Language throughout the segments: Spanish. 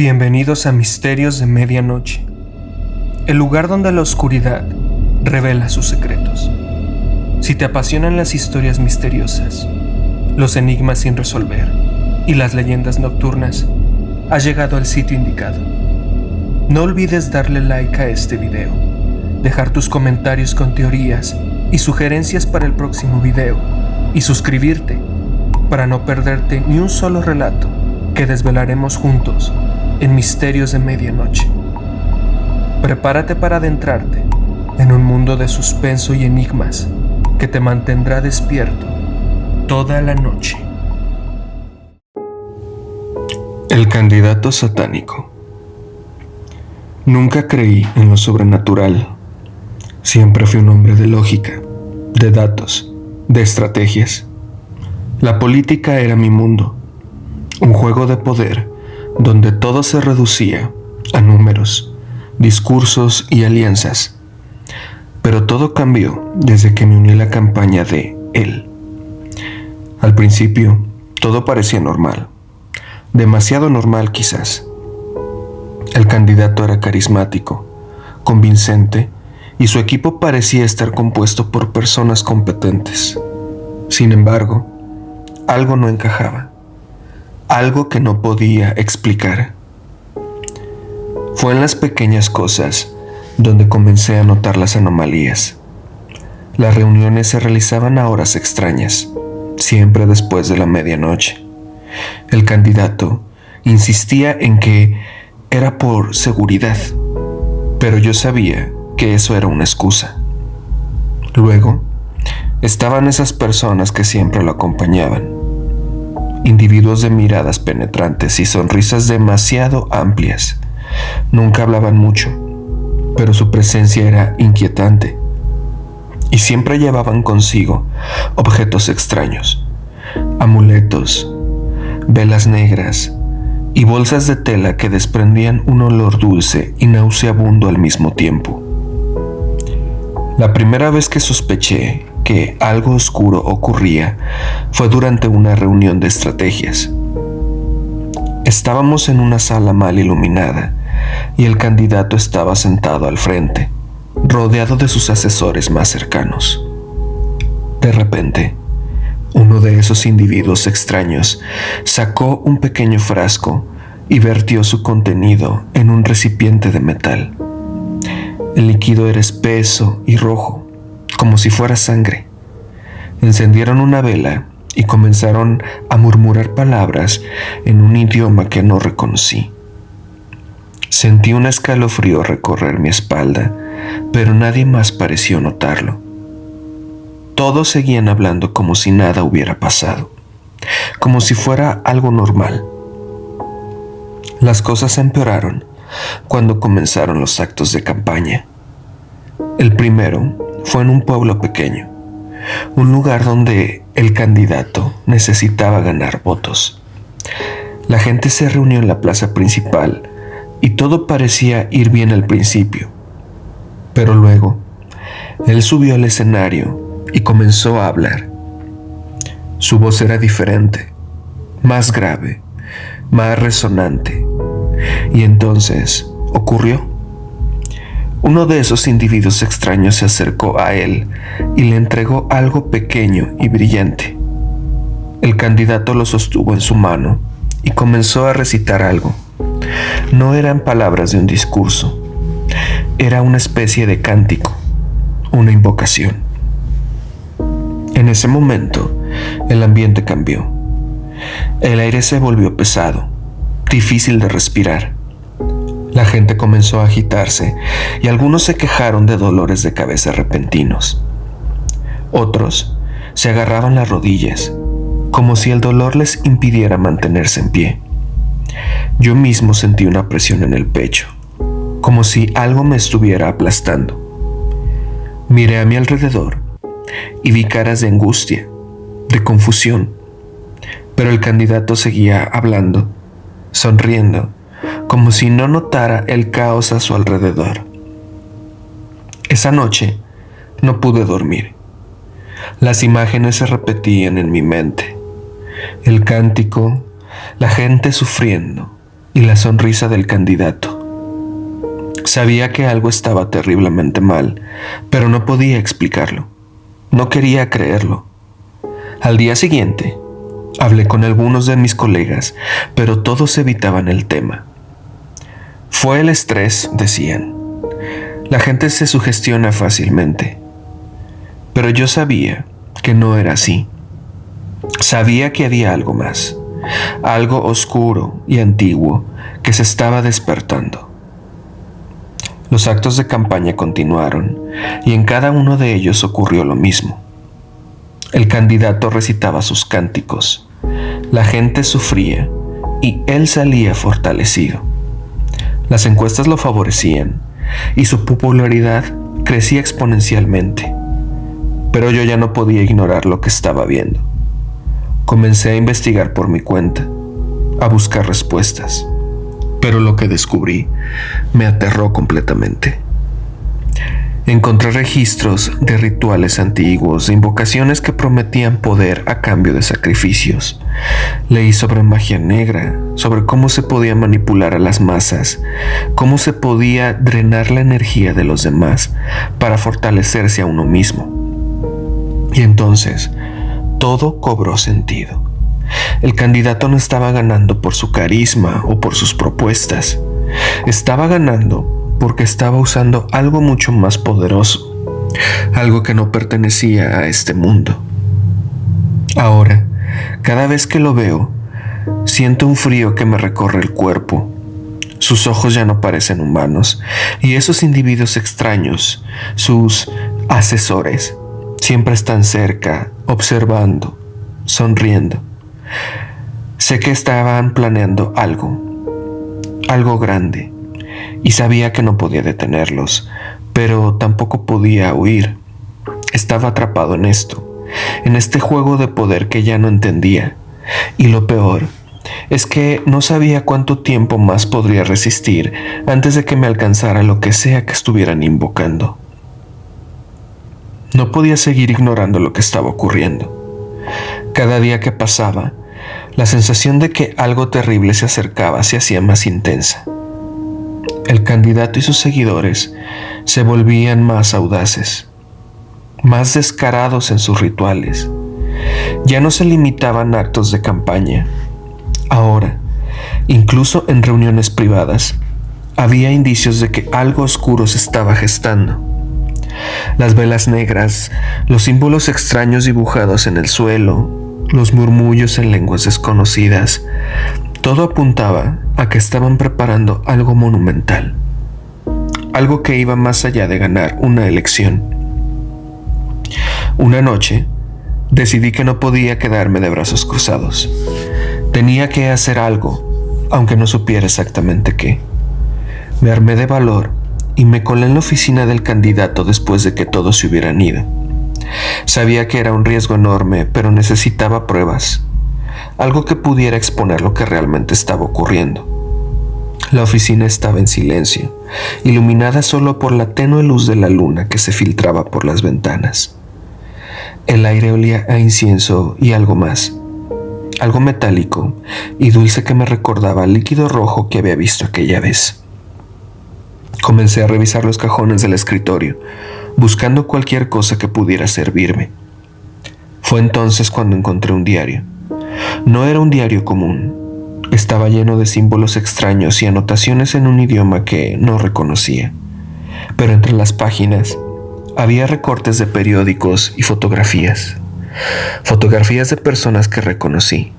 Bienvenidos a Misterios de Medianoche, el lugar donde la oscuridad revela sus secretos. Si te apasionan las historias misteriosas, los enigmas sin resolver y las leyendas nocturnas, has llegado al sitio indicado. No olvides darle like a este video, dejar tus comentarios con teorías y sugerencias para el próximo video y suscribirte para no perderte ni un solo relato que desvelaremos juntos en Misterios de Medianoche. Prepárate para adentrarte en un mundo de suspenso y enigmas que te mantendrá despierto toda la noche. El candidato satánico. Nunca creí en lo sobrenatural. Siempre fui un hombre de lógica, de datos, de estrategias. La política era mi mundo, un juego de poder donde todo se reducía a números, discursos y alianzas. Pero todo cambió desde que me uní a la campaña de él. Al principio, todo parecía normal, demasiado normal quizás. El candidato era carismático, convincente, y su equipo parecía estar compuesto por personas competentes. Sin embargo, algo no encajaba. Algo que no podía explicar. Fue en las pequeñas cosas donde comencé a notar las anomalías. Las reuniones se realizaban a horas extrañas, siempre después de la medianoche. El candidato insistía en que era por seguridad, pero yo sabía que eso era una excusa. Luego, estaban esas personas que siempre lo acompañaban. Individuos de miradas penetrantes y sonrisas demasiado amplias. Nunca hablaban mucho, pero su presencia era inquietante. Y siempre llevaban consigo objetos extraños, amuletos, velas negras y bolsas de tela que desprendían un olor dulce y nauseabundo al mismo tiempo. La primera vez que sospeché que algo oscuro ocurría fue durante una reunión de estrategias. Estábamos en una sala mal iluminada y el candidato estaba sentado al frente, rodeado de sus asesores más cercanos. De repente, uno de esos individuos extraños sacó un pequeño frasco y vertió su contenido en un recipiente de metal. El líquido era espeso y rojo, como si fuera sangre. Encendieron una vela y comenzaron a murmurar palabras en un idioma que no reconocí. Sentí un escalofrío recorrer mi espalda, pero nadie más pareció notarlo. Todos seguían hablando como si nada hubiera pasado, como si fuera algo normal. Las cosas empeoraron cuando comenzaron los actos de campaña. El primero fue en un pueblo pequeño, un lugar donde el candidato necesitaba ganar votos. La gente se reunió en la plaza principal y todo parecía ir bien al principio. Pero luego, él subió al escenario y comenzó a hablar. Su voz era diferente, más grave, más resonante. Y entonces ocurrió. Uno de esos individuos extraños se acercó a él y le entregó algo pequeño y brillante. El candidato lo sostuvo en su mano y comenzó a recitar algo. No eran palabras de un discurso, era una especie de cántico, una invocación. En ese momento, el ambiente cambió. El aire se volvió pesado, difícil de respirar. La gente comenzó a agitarse y algunos se quejaron de dolores de cabeza repentinos. Otros se agarraban las rodillas, como si el dolor les impidiera mantenerse en pie. Yo mismo sentí una presión en el pecho, como si algo me estuviera aplastando. Miré a mi alrededor y vi caras de angustia, de confusión, pero el candidato seguía hablando, sonriendo, como si no notara el caos a su alrededor. Esa noche no pude dormir. Las imágenes se repetían en mi mente. El cántico, la gente sufriendo, y la sonrisa del candidato. Sabía que algo estaba terriblemente mal, pero no podía explicarlo. No quería creerlo. Al día siguiente, hablé con algunos de mis colegas, pero todos evitaban el tema. Fue el estrés, decían. La gente se sugestiona fácilmente. Pero yo sabía que no era así. Sabía que había algo más, algo oscuro y antiguo que se estaba despertando. Los actos de campaña continuaron y en cada uno de ellos ocurrió lo mismo. El candidato recitaba sus cánticos, la gente sufría y él salía fortalecido. Las encuestas lo favorecían y su popularidad crecía exponencialmente. Pero yo ya no podía ignorar lo que estaba viendo. Comencé a investigar por mi cuenta, a buscar respuestas, pero lo que descubrí me aterró completamente. Encontré registros de rituales antiguos, de invocaciones que prometían poder a cambio de sacrificios. Leí sobre magia negra, sobre cómo se podía manipular a las masas, cómo se podía drenar la energía de los demás para fortalecerse a uno mismo. Y entonces, todo cobró sentido. El candidato no estaba ganando por su carisma o por sus propuestas. Estaba ganando porque estaba usando algo mucho más poderoso, algo que no pertenecía a este mundo. Ahora, cada vez que lo veo, siento un frío que me recorre el cuerpo. Sus ojos ya no parecen humanos, y esos individuos extraños, sus asesores, siempre están cerca, observando, sonriendo. Sé que estaban planeando algo grande, y sabía que no podía detenerlos, pero tampoco podía huir. Estaba atrapado en esto, en este juego de poder que ya no entendía, y lo peor es que no sabía cuánto tiempo más podría resistir antes de que me alcanzara lo que sea que estuvieran invocando. No podía seguir ignorando lo que estaba ocurriendo. Cada día que pasaba, la sensación de que algo terrible se acercaba se hacía más intensa. El candidato y sus seguidores se volvían más audaces, más descarados en sus rituales. Ya no se limitaban a actos de campaña. Ahora, incluso en reuniones privadas, había indicios de que algo oscuro se estaba gestando. Las velas negras, los símbolos extraños dibujados en el suelo, los murmullos en lenguas desconocidas, todo apuntaba a que estaban preparando algo monumental, algo que iba más allá de ganar una elección. Una noche, decidí que no podía quedarme de brazos cruzados. Tenía que hacer algo, aunque no supiera exactamente qué. Me armé de valor y me colé en la oficina del candidato después de que todos se hubieran ido. Sabía que era un riesgo enorme, pero necesitaba pruebas, algo que pudiera exponer lo que realmente estaba ocurriendo. La oficina estaba en silencio, iluminada solo por la tenue luz de la luna que se filtraba por las ventanas. El aire olía a incienso y algo más, algo metálico y dulce que me recordaba al líquido rojo que había visto aquella vez. Comencé a revisar los cajones del escritorio, buscando cualquier cosa que pudiera servirme. Fue entonces cuando encontré un diario. No era un diario común. Estaba lleno de símbolos extraños y anotaciones en un idioma que no reconocía. Pero entre las páginas había recortes de periódicos y fotografías. Fotografías de personas que reconocí.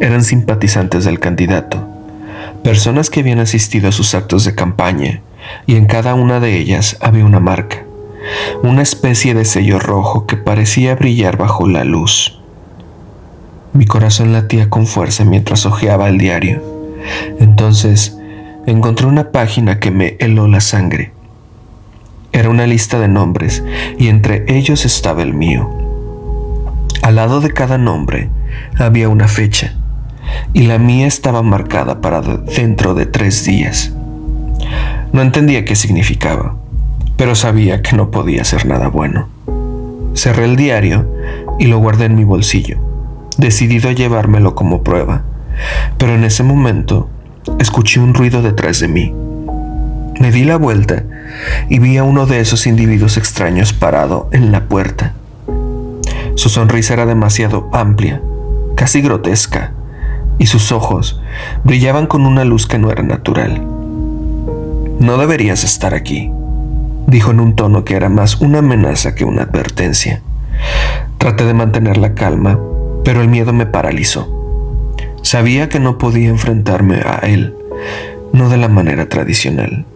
Eran simpatizantes del candidato, personas que habían asistido a sus actos de campaña, y en cada una de ellas había una marca, una especie de sello rojo que parecía brillar bajo la luz. Mi corazón latía con fuerza mientras hojeaba el diario. Entonces encontré una página que me heló la sangre. Era una lista de nombres y entre ellos estaba el mío. Al lado de cada nombre había una fecha y la mía estaba marcada para dentro de 3 días. No entendía qué significaba, pero sabía que no podía ser nada bueno. Cerré el diario y lo guardé en mi bolsillo, decidido a llevármelo como prueba, pero en ese momento escuché un ruido detrás de mí. Me di la vuelta y vi a uno de esos individuos extraños parado en la puerta. Su sonrisa era demasiado amplia, casi grotesca, y sus ojos brillaban con una luz que no era natural. «No deberías estar aquí», dijo en un tono que era más una amenaza que una advertencia. Traté de mantener la calma, pero el miedo me paralizó. Sabía que no podía enfrentarme a él, no de la manera tradicional.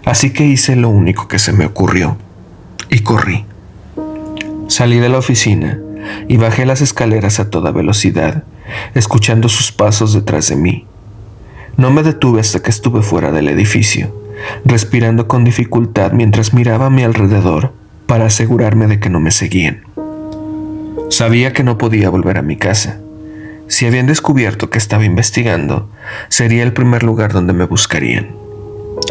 Así que hice lo único que se me ocurrió, y corrí. Salí de la oficina y bajé las escaleras a toda velocidad, escuchando sus pasos detrás de mí. No me detuve hasta que estuve fuera del edificio, respirando con dificultad mientras miraba a mi alrededor para asegurarme de que no me seguían. Sabía que no podía volver a mi casa. Si habían descubierto que estaba investigando, sería el primer lugar donde me buscarían.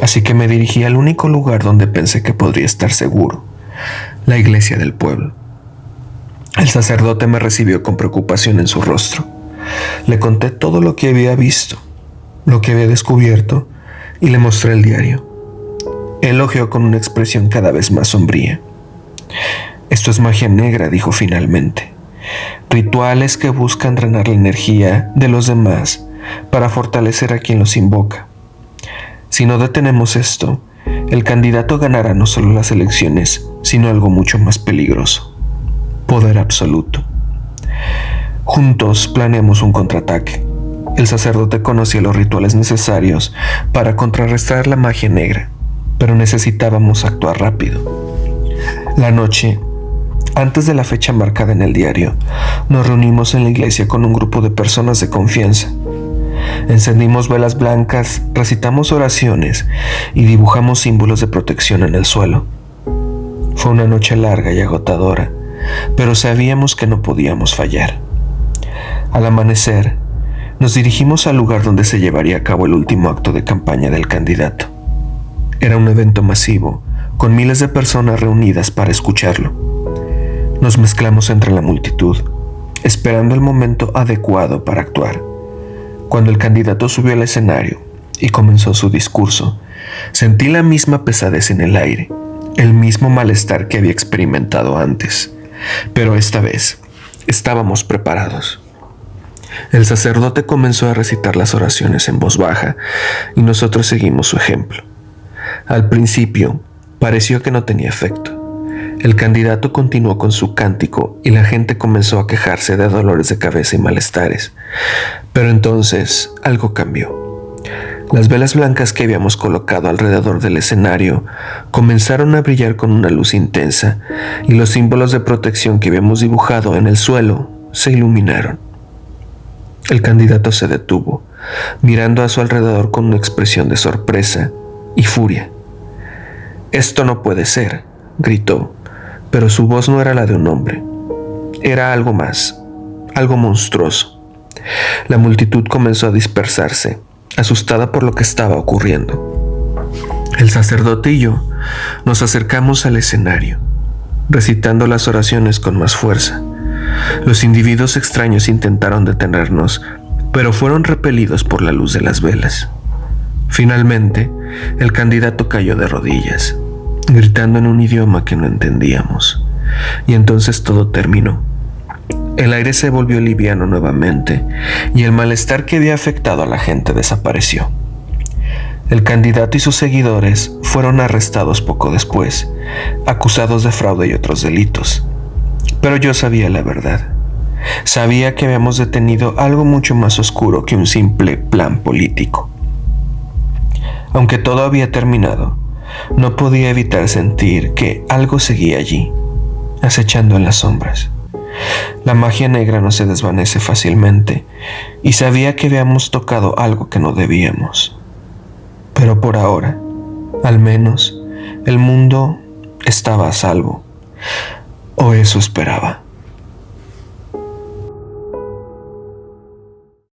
Así que me dirigí al único lugar donde pensé que podría estar seguro, la iglesia del pueblo. El sacerdote me recibió con preocupación en su rostro. Le conté todo lo que había visto, lo que había descubierto, y le mostré el diario. Él elogió con una expresión cada vez más sombría. «Esto es magia negra», dijo finalmente. «Rituales que buscan drenar la energía de los demás para fortalecer a quien los invoca. Si no detenemos esto, el candidato ganará no solo las elecciones, sino algo mucho más peligroso: poder absoluto. Juntos planeamos un contraataque. El sacerdote conocía los rituales necesarios para contrarrestar la magia negra, pero necesitábamos actuar rápido. La noche antes de la fecha marcada en el diario, nos reunimos en la iglesia con un grupo de personas de confianza. Encendimos velas blancas, recitamos oraciones y dibujamos símbolos de protección en el suelo. Fue una noche larga y agotadora, pero sabíamos que no podíamos fallar. Al amanecer, nos dirigimos al lugar donde se llevaría a cabo el último acto de campaña del candidato. Era un evento masivo, con miles de personas reunidas para escucharlo. Nos mezclamos entre la multitud, esperando el momento adecuado para actuar. Cuando el candidato subió al escenario y comenzó su discurso, sentí la misma pesadez en el aire, el mismo malestar que había experimentado antes. Pero esta vez estábamos preparados. El sacerdote comenzó a recitar las oraciones en voz baja y nosotros seguimos su ejemplo. Al principio pareció que no tenía efecto. El candidato continuó con su cántico y la gente comenzó a quejarse de dolores de cabeza y malestares. Pero entonces algo cambió. Las velas blancas que habíamos colocado alrededor del escenario comenzaron a brillar con una luz intensa y los símbolos de protección que habíamos dibujado en el suelo se iluminaron. El candidato se detuvo, mirando a su alrededor con una expresión de sorpresa y furia. «Esto no puede ser», gritó. Pero su voz no era la de un hombre. Era algo más, algo monstruoso. La multitud comenzó a dispersarse, asustada por lo que estaba ocurriendo. El sacerdote y yo nos acercamos al escenario, recitando las oraciones con más fuerza. Los individuos extraños intentaron detenernos, pero fueron repelidos por la luz de las velas. Finalmente, el candidato cayó de rodillas, gritando en un idioma que no entendíamos. Y entonces todo terminó. El aire se volvió liviano nuevamente y el malestar que había afectado a la gente desapareció. El candidato y sus seguidores fueron arrestados poco después, acusados de fraude y otros delitos. Pero yo sabía la verdad. Sabía que habíamos detenido algo mucho más oscuro que un simple plan político. Aunque todo había terminado, no podía evitar sentir que algo seguía allí, acechando en las sombras. La magia negra no se desvanece fácilmente, y sabía que habíamos tocado algo que no debíamos. Pero por ahora, al menos, el mundo estaba a salvo, o eso esperaba.